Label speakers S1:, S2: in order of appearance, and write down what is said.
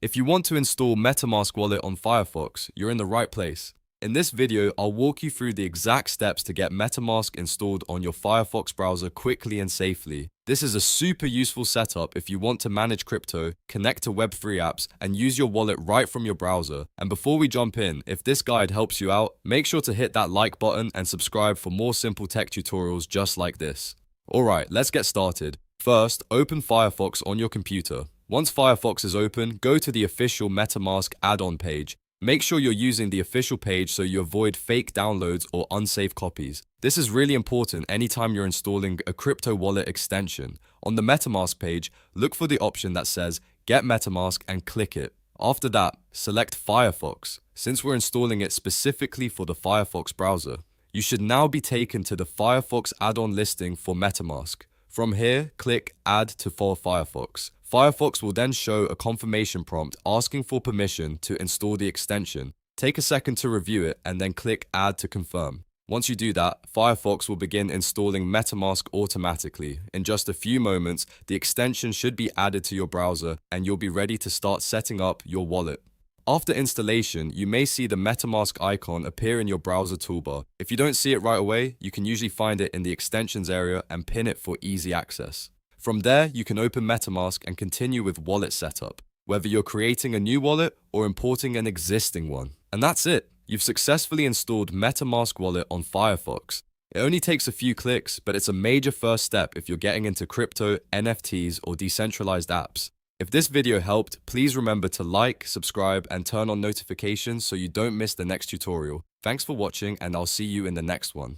S1: If you want to install MetaMask wallet on Firefox, you're in the right place. In this video, I'll walk you through the exact steps to get MetaMask installed on your Firefox browser quickly and safely. This is a super useful setup if you want to manage crypto, connect to Web3 apps, and use your wallet right from your browser. And before we jump in, if this guide helps you out, make sure to hit that like button and subscribe for more simple tech tutorials just like this. Alright, let's get started. First, open Firefox on your computer. Once Firefox is open, go to the official MetaMask add-on page. Make sure you're using the official page so you avoid fake downloads or unsafe copies. This is really important anytime you're installing a crypto wallet extension. On the MetaMask page, look for the option that says Get MetaMask and click it. After that, select Firefox. Since we're installing it specifically for the Firefox browser, you should now be taken to the Firefox add-on listing for MetaMask. From here, click Add to for Firefox. Firefox will then show a confirmation prompt asking for permission to install the extension. Take a second to review it and then click Add to confirm. Once you do that, Firefox will begin installing MetaMask automatically. In just a few moments, the extension should be added to your browser and you'll be ready to start setting up your wallet. After installation, you may see the MetaMask icon appear in your browser toolbar. If you don't see it right away, you can usually find it in the extensions area and pin it for easy access. From there, you can open MetaMask and continue with wallet setup, whether you're creating a new wallet or importing an existing one. And that's it. You've successfully installed MetaMask wallet on Firefox. It only takes a few clicks, but it's a major first step if you're getting into crypto, NFTs, or decentralized apps. If this video helped, please remember to like, subscribe, and turn on notifications so you don't miss the next tutorial. Thanks for watching, and I'll see you in the next one.